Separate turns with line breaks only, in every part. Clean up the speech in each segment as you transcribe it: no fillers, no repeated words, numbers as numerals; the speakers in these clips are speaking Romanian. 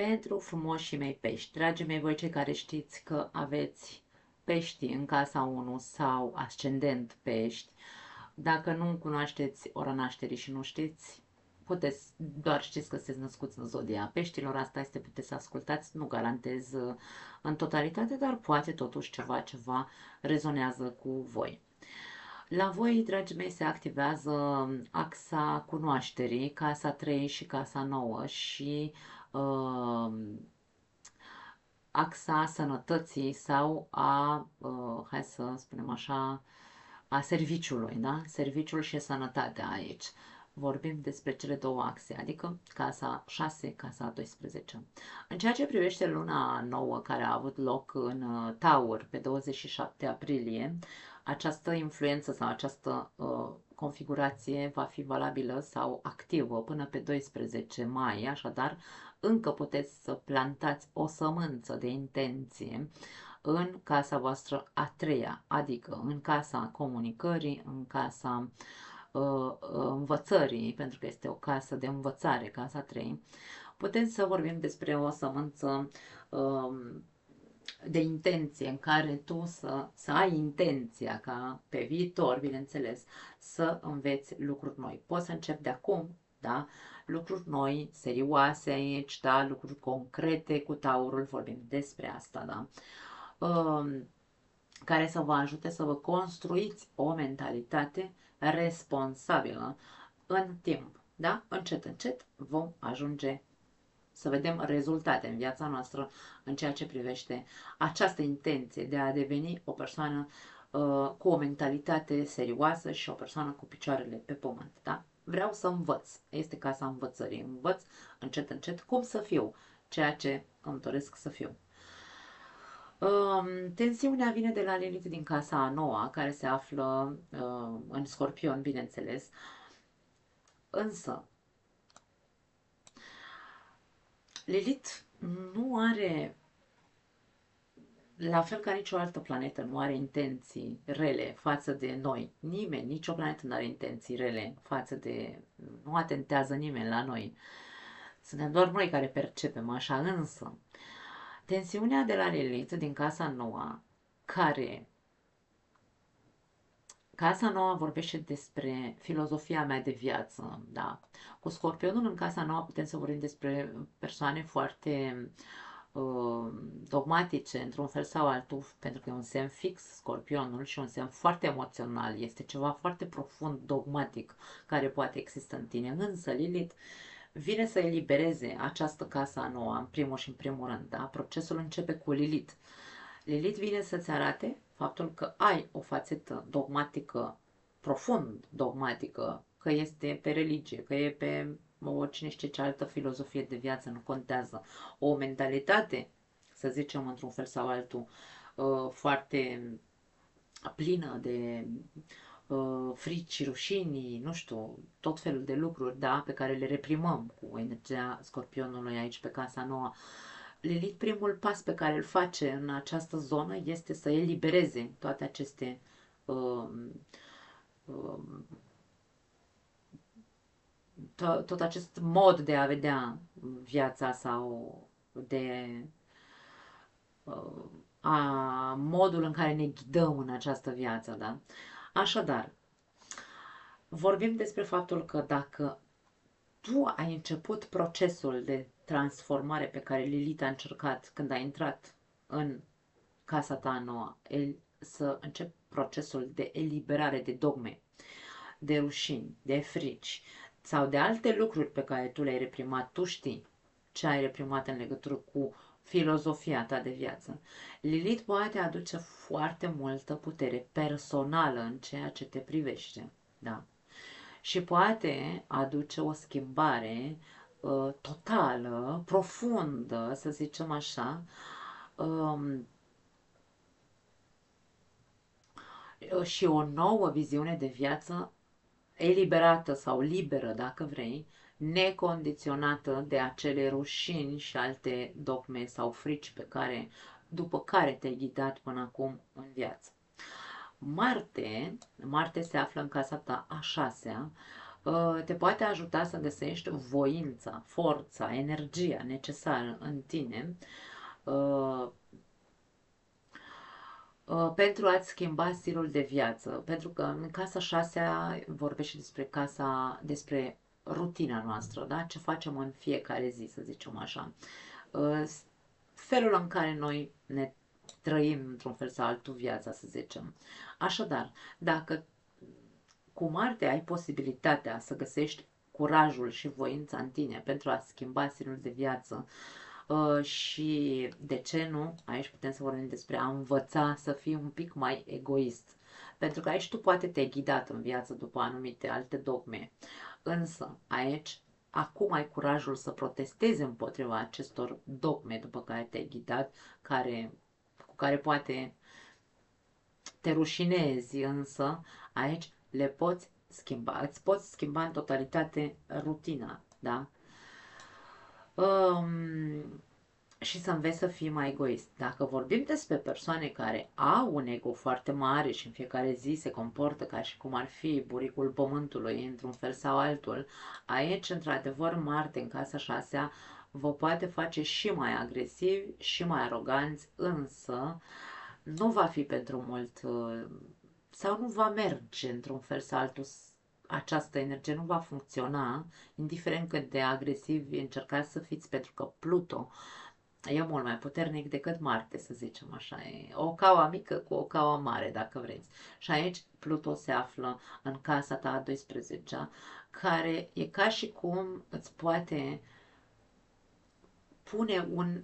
Pentru frumoșii mei pești, dragii mei, voi cei care știți că aveți pești în casa 1 sau ascendent pești, dacă nu cunoașteți ora nașterii și nu știți, puteți, doar știți că sunteți născuți în zodia peștilor, asta este, puteți să ascultați, nu garantez în totalitate, dar poate totuși ceva rezonează cu voi. La voi, dragii mei, se activează axa cunoașterii, casa 3 și casa 9 și uh, axa sănătății sau hai să spunem așa, a serviciului, da? Serviciul și sănătatea aici. Vorbim despre cele două axe, adică casa 6, casa 12. În ceea ce privește luna nouă care a avut loc în Taur pe 27 aprilie, această influență sau această configurație va fi valabilă sau activă până pe 12 mai, așadar încă puteți să plantați o sămânță de intenție în casa voastră a treia, adică în casa comunicării, în casa învățării, pentru că este o casă de învățare, casa 3. Putem să vorbim despre o sămânță de intenție în care tu să ai intenția ca pe viitor, bineînțeles, să înveți lucruri noi. Poți să începi de acum, da? Lucruri noi, serioase aici, da? Lucruri concrete cu taurul, vorbim despre asta, da? Care să vă ajute să vă construiți o mentalitate responsabilă în timp, da? Încet, încet vom ajunge să vedem rezultate în viața noastră în ceea ce privește această intenție de a deveni o persoană cu o mentalitate serioasă și o persoană cu picioarele pe pământ. Da? Vreau să învăț. Este casa învățării. Învăț încet, încet cum să fiu ceea ce îmi doresc să fiu. Tensiunea vine de la Lilith din casa a noua, care se află în Scorpion, bineînțeles. Însă, Lilith nu are, la fel ca nicio altă planetă, nu are intenții rele față de noi. Nimeni, nicio planetă nu are intenții rele față de... Nu atentează nimeni la noi. Suntem doar noi care percepem așa, însă tensiunea de la Lilith din casa noua, care... Casa nouă vorbește despre filozofia mea de viață, da. Cu Scorpionul în casa nouă putem să vorbim despre persoane foarte dogmatice, într-un fel sau altul, pentru că e un semn fix, Scorpionul, și un semn foarte emoțional. Este ceva foarte profund, dogmatic, care poate exista în tine. Însă Lilith vine să elibereze această casă a noua, în primul și în primul rând, da? Procesul începe cu Lilith. Lilith vine să-ți arate faptul că ai o fațetă dogmatică, profund dogmatică, că este pe religie, că e pe cine știe ce altă filozofie de viață, nu contează. O mentalitate, să zicem într-un fel sau altul, foarte plină de frici, rușinii, nu știu, tot felul de lucruri, da, pe care le reprimăm cu energia Scorpionului aici pe casa nouă. Lilith, primul pas pe care îl face în această zonă este să elibereze toate aceste uh, uh, tot acest mod de a vedea viața sau de a modul în care ne ghidăm în această viață, da? Așadar, vorbim despre faptul că dacă tu ai început procesul de transformare pe care Lilith a încercat când a intrat în casa ta nouă, să începi procesul de eliberare de dogme, de rușini, de frici sau de alte lucruri pe care tu le-ai reprimat, tu știi ce ai reprimat în legătură cu filozofia ta de viață. Lilith poate aduce foarte multă putere personală în ceea ce te privește, da? Și poate aduce o schimbare totală, profundă, să zicem așa, și o nouă viziune de viață eliberată sau liberă, dacă vrei, necondiționată de acele rușini și alte dogme sau frici după care te-ai ghidat până acum în viață. Marte se află în casa ta a șasea, te poate ajuta să găsești voința, forța, energia necesară în tine uh, pentru a-ți schimba stilul de viață. Pentru că în casa 6 vorbește despre despre rutina noastră, da? Ce facem în fiecare zi, să zicem așa. Uh, Felul în care noi ne trăim într-un fel sau altul viața, să zicem. Așadar, dacă cu Marte ai posibilitatea să găsești curajul și voința în tine pentru a schimba stilul de viață, și de ce nu, aici putem să vorbim despre a învăța să fii un pic mai egoist. Pentru că aici tu poate te-ai ghidat în viață după anumite alte dogme. Însă aici acum ai curajul să protestezi împotriva acestor dogme după care te-ai ghidat, cu care poate te rușinezi, însă aici le poți schimba. Îți poți schimba în totalitate rutina, da? Um, și să înveți să fii mai egoist. Dacă vorbim despre persoane care au un ego foarte mare și în fiecare zi se comportă ca și cum ar fi buricul pământului într-un fel sau altul, aici, într-adevăr, Marte în casa 6 vă poate face și mai agresivi și mai aroganți, însă nu va fi pentru mult sau nu va merge într-un fel sau altul, această energie nu va funcționa, indiferent cât de agresivi încercați să fiți, pentru că Pluto e mult mai puternic decât Marte, să zicem așa. E o caua mică cu o caua mare, dacă vreți. Și aici Pluto se află în casa ta a 12-a, care e ca și cum îți poate pune un...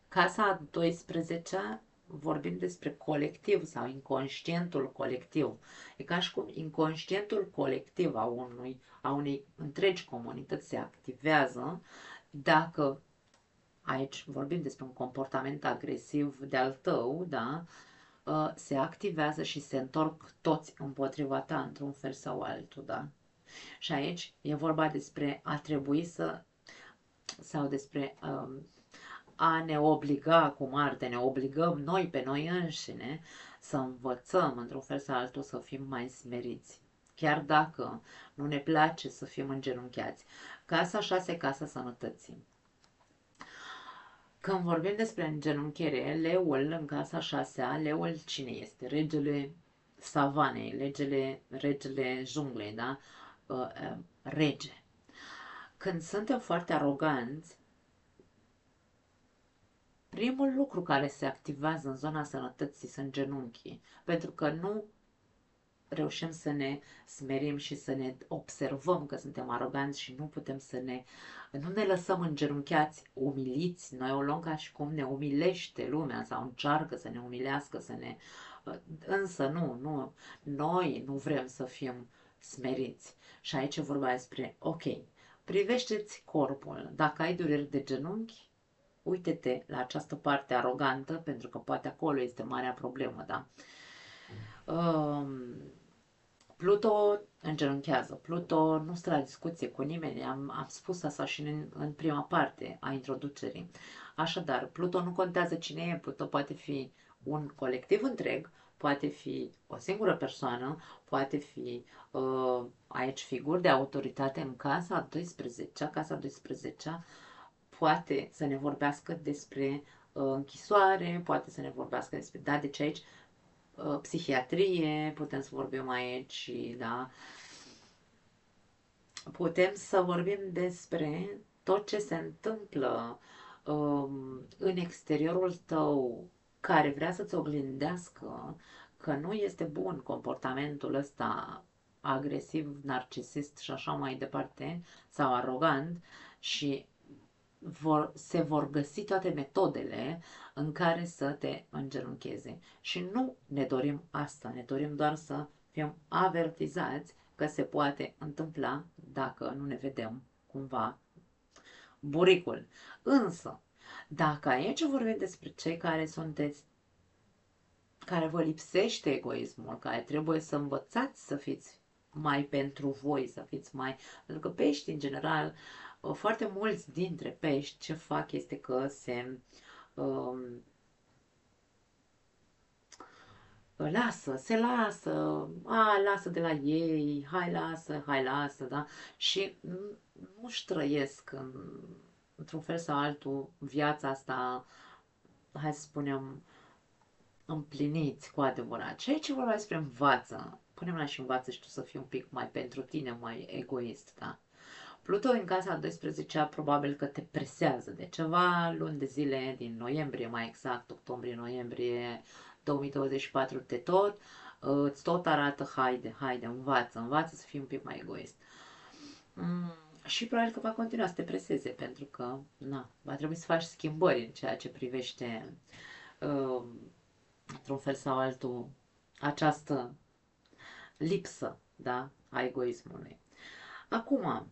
Casa a 12-a, vorbim despre colectiv sau inconștientul colectiv. E ca și cum inconștientul colectiv a unei întregi comunități se activează dacă aici vorbim despre un comportament agresiv de-al tău, da? Se activează și se întorc toți împotriva ta într-un fel sau altul, da? Și aici e vorba despre a trebui sau despre a ne obliga, cum arte, ne obligăm noi pe noi înșine să învățăm într-un fel sau altul să fim mai smeriți. Chiar dacă nu ne place să fim îngenunchiați. Casa 6, casa sănătății. Când vorbim despre îngenunchiere, leul în casa 6, leul cine este? Regele savanei, regele junglei, da? Rege. Când suntem foarte aroganți, primul lucru care se activează în zona sănătății sunt genunchii, pentru că nu reușim să ne smerim și să ne observăm că suntem aroganți și nu ne lăsăm îngenunchiați, umiliți. Noi o luăm ca și cum ne umilește lumea sau încearcă să ne umilească, însă nu, noi nu vrem să fim smeriți. Și aici e vorba despre, ok, privește-ți corpul. Dacă ai dureri de genunchi, uite-te la această parte arogantă, pentru că poate acolo este marea problemă, da? Pluto îngenunchează. Pluto nu stă la discuție cu nimeni. Am spus asta și în prima parte a introducerii. Așadar, Pluto nu contează cine e. Pluto poate fi un colectiv întreg, poate fi o singură persoană, poate fi aici figuri de autoritate în casa 12-a. Casa 12-a poate să ne vorbească despre închisoare, poate să ne vorbească despre... Da, deci aici psihiatrie, putem să vorbim aici, da. Putem să vorbim despre tot ce se întâmplă în exteriorul tău, care vrea să-ți oglindească că nu este bun comportamentul ăsta agresiv, narcisist și așa mai departe, sau arogant, și se vor găsi toate metodele în care să te îngenuncheze. Și nu ne dorim asta, ne dorim doar să fim avertizați că se poate întâmpla dacă nu ne vedem cumva buricul. Însă, dacă aici vorbim despre cei care sunteți, care vă lipsește egoismul, care trebuie să învățați să fiți mai pentru voi, să fiți mai... Pentru că pești, în general, foarte mulți dintre pești ce fac este că lasă, se lasă, lasă de la ei, hai lasă, da? Și nu-și trăiesc într-un fel sau altul viața asta, hai să spunem, împliniți cu adevărat. Și aici vorba despre învață. Punem la și învață și tu să fii un pic mai pentru tine, mai egoist, da? Pluto în casa a 12-a probabil că te presează de ceva luni de zile, din noiembrie mai exact, octombrie-noiembrie 2024 îți tot arată, haide, învață să fii un pic mai egoist. Și probabil că va continua să te preseze, pentru că, va trebui să faci schimbări în ceea ce privește, uh, într-un fel sau altul, această lipsă, da, a egoismului. Acum,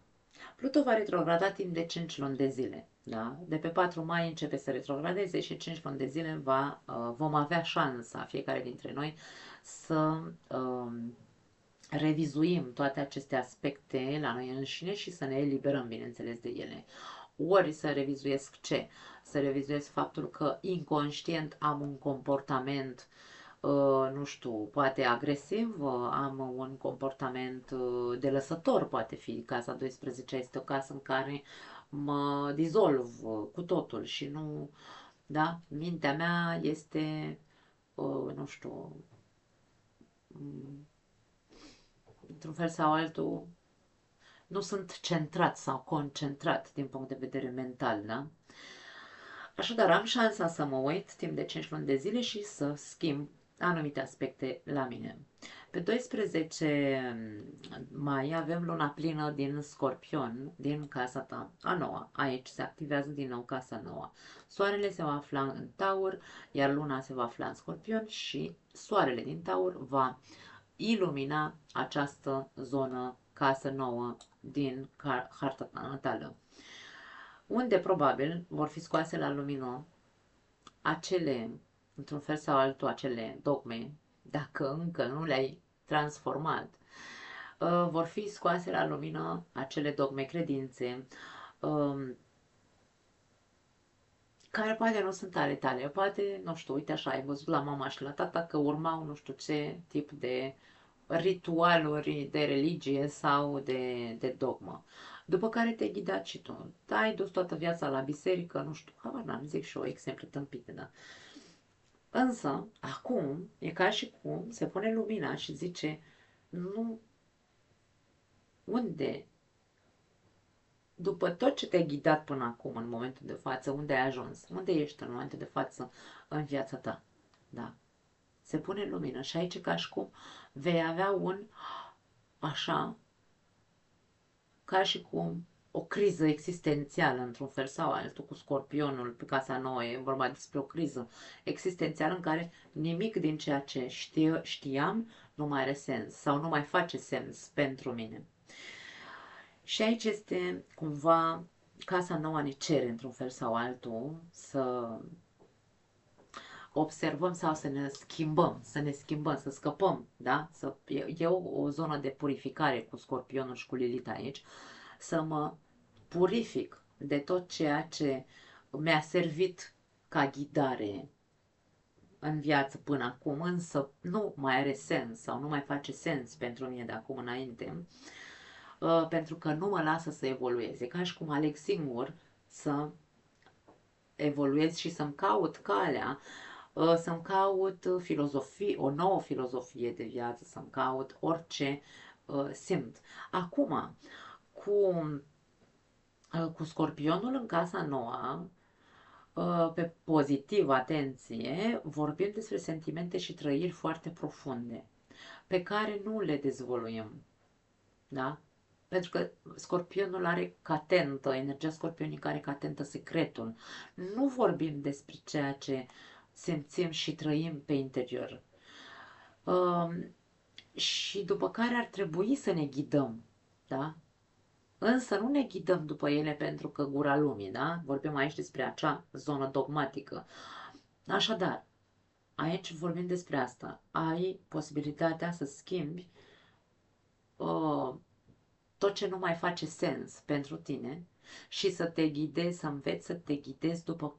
Pluto va retrograda timp de 5 luni de zile. Da? De pe 4 mai începe să retrogradeze și 5 luni de zile vom avea șansa, fiecare dintre noi, să revizuim toate aceste aspecte la noi înșine și să ne eliberăm, bineînțeles, de ele. Ori să revizuiesc ce? Să revizuiesc faptul că inconștient am un comportament, nu știu, poate agresiv, am un comportament de lăsător, poate fi. Casa 12 este o casă în care mă dizolv cu totul și nu, da, mintea mea este, nu știu, într-un fel sau altul, nu sunt centrat sau concentrat din punct de vedere mental, da? Așadar, am șansa să mă uit timp de 5 luni de zile și să schimb anumite aspecte la mine. Pe 12 mai avem luna plină din Scorpion, din casa ta, a noua. Aici se activează din nou casa nouă. Soarele se va afla în Taur, iar luna se va afla în Scorpion și soarele din Taur va ilumina această zonă, casă nouă din harta ta natală, unde probabil vor fi scoase la lumină acele, într-un fel sau altul, acele dogme, dacă încă nu le-ai transformat, vor fi scoase la lumină acele dogme, credințe, care poate nu sunt ale tale, poate, nu știu, uite așa, ai văzut la mama și la tata că urmau nu știu ce tip de ritualuri de religie sau de dogmă. După care te-ai ghidat și tu. Ai dus toată viața la biserică, nu știu, habar n-am, zic și eu, exemple tâmpite, da. Însă, acum, e ca și cum se pune lumina și zice, nu, unde, după tot ce te-ai ghidat până acum, în momentul de față, unde ai ajuns? Unde ești în momentul de față în viața ta? Da. Se pune lumină și aici ca și cum vei avea așa, ca și cum o criză existențială, într-un fel sau altul, cu Scorpionul pe casa nouă, e vorba despre o criză existențială în care nimic din ceea ce știam nu mai are sens sau nu mai face sens pentru mine. Și aici este cumva casa nouă ne cere, într-un fel sau altul, să observăm sau să ne schimbăm, să scăpăm, da? E o zonă de purificare cu Scorpionul și cu Lilith aici, să mă purific de tot ceea ce mi-a servit ca ghidare în viață până acum, însă nu mai are sens sau nu mai face sens pentru mine de acum înainte, pentru că nu mă lasă să evolueze. Ca și cum aleg singur să evoluez și să-mi caut calea, să-mi caut o nouă filozofie de viață, să-mi caut orice simt. Acum, cu Scorpionul în casa nouă, pe pozitiv, atenție, vorbim despre sentimente și trăiri foarte profunde, pe care nu le dezvoluim, da? Pentru că Scorpionul are catentă, energia scorpionică are catentă secretul. Nu vorbim despre ceea ce simțim și trăim pe interior. Și după care ar trebui să ne ghidăm, da? Însă nu ne ghidăm după ele pentru că gura lumii, da? Vorbim aici despre acea zonă dogmatică. Așadar, aici vorbim despre asta. Ai posibilitatea să schimbi tot ce nu mai face sens pentru tine și să te ghidezi, să înveți să te ghidezi după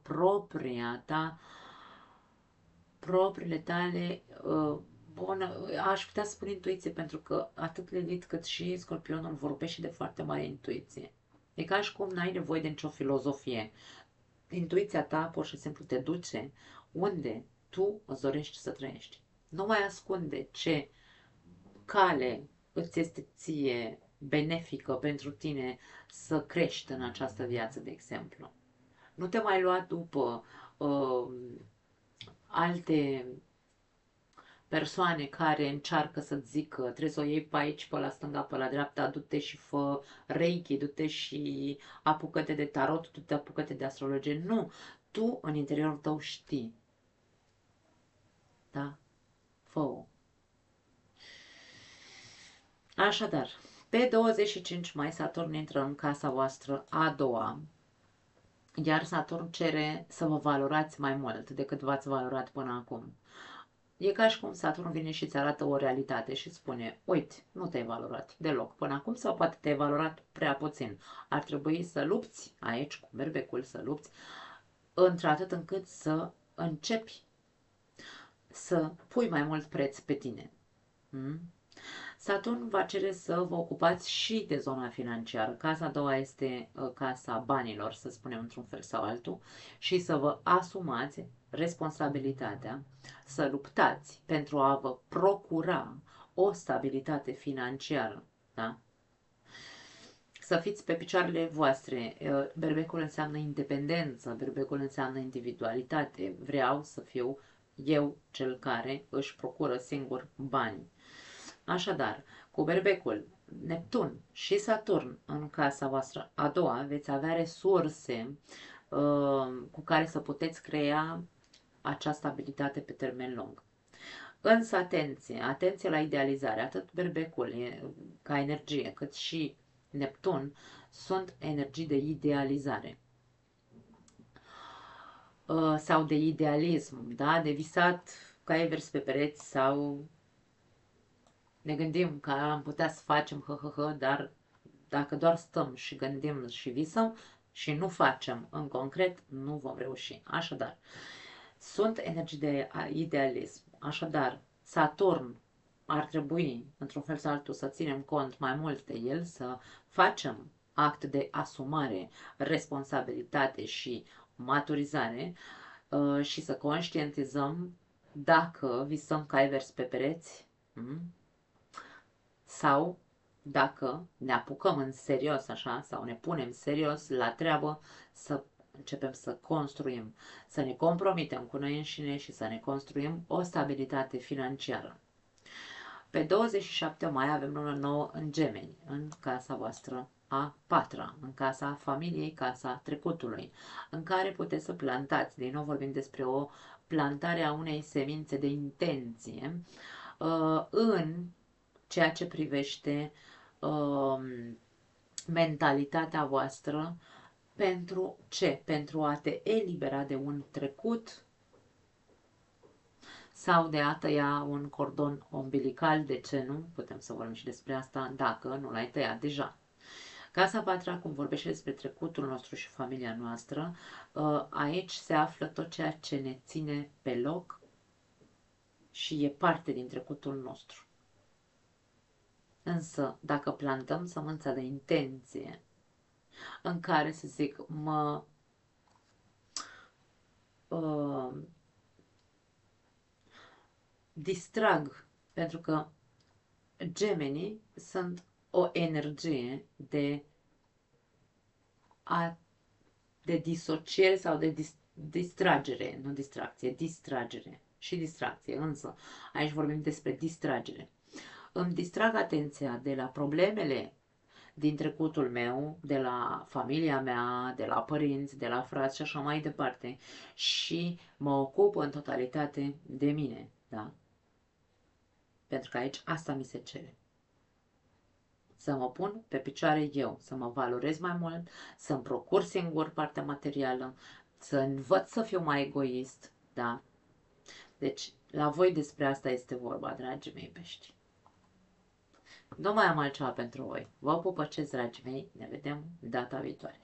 propriile tale Bun, aș putea spune intuiție, pentru că atât Lilith cât și Scorpionul vorbește de foarte mare intuiție. E ca și cum n-ai nevoie de nicio filozofie. Intuiția ta pur și simplu te duce unde tu îți dorești să trăiești. Nu mai ascunde ce cale îți este ție benefică pentru tine să crești în această viață, de exemplu. Nu te mai lua după uh, alte persoane care încearcă să-ți zică trebuie să o iei pe aici, pe la stânga, pe la dreapta, du-te și fă reiki, du-te și apucă-te de tarot, du-te apucă-te de astrologie. Nu! Tu în interiorul tău știi. Da? Fă-o. Așadar, pe 25 mai Saturn intră în casa voastră a doua, iar Saturn cere să vă valorați mai mult decât v-ați valorat până acum. E ca și cum Saturn vine și îți arată o realitate și spune, uite, nu te-ai valorat deloc până acum sau poate te-ai valorat prea puțin. Ar trebui să lupți aici, cu berbecul, să lupți, într-atât încât să începi să pui mai mult preț pe tine. Saturn va cere să vă ocupați și de zona financiară. Casa a doua este casa banilor, să spunem într-un fel sau altul, și să vă asumați responsabilitatea, să luptați pentru a vă procura o stabilitate financiară. Da? Să fiți pe picioarele voastre. Berbecul înseamnă independență, berbecul înseamnă individualitate. Vreau să fiu eu cel care își procură singur bani. Așadar, cu berbecul, Neptun și Saturn în casa voastră a doua veți avea resurse cu care să puteți crea această abilitate pe termen lung. Însă, atenție, atenție la idealizare. Atât berbecul ca energie, cât și Neptun sunt energii de idealizare sau de idealism, da? De visat ca vers pe pereți sau ne gândim că am putea să facem dar dacă doar stăm și gândim și visăm și nu facem în concret, nu vom reuși. Așadar, sunt energii de idealism. Așadar, Saturn ar trebui, într-un fel sau altul, să ținem cont mai mult de el, să facem act de asumare, responsabilitate și maturizare și să conștientizăm dacă visăm ca vers pe pereți, sau dacă ne apucăm în serios așa sau ne punem serios la treabă să începem să construim, să ne compromitem cu noi înșine și să ne construim o stabilitate financiară. Pe 27 mai avem lună nouă în Gemeni, în casa voastră a patra, în casa familiei, casa trecutului, în care puteți să plantați, din nou vorbim despre o plantare a unei semințe de intenție în ceea ce privește mentalitatea voastră. Pentru ce? Pentru a te elibera de un trecut sau de a tăia un cordon umbilical, de ce nu? Putem să vorbim și despre asta dacă nu l-ai tăiat deja. Casa patra, cum vorbește despre trecutul nostru și familia noastră, aici se află tot ceea ce ne ține pe loc și e parte din trecutul nostru. Însă, dacă plantăm sămânța de intenție, în care, să zic, mă distrag, pentru că gemenii sunt o energie de disociere sau de distragere, nu distracție, distragere și distracție, însă aici vorbim despre distragere. Îmi distrag atenția de la problemele din trecutul meu, de la familia mea, de la părinți, de la frați și așa mai departe și mă ocup în totalitate de mine, da? Pentru că aici asta mi se cere. Să mă pun pe picioare eu, să mă valorez mai mult, să-mi procur singur partea materială, să învăț să fiu mai egoist, da? Deci, la voi despre asta este vorba, dragii mei pești. Nu mai am altceva pentru voi. Vă pupăcesc, dragii mei. Ne vedem data viitoare.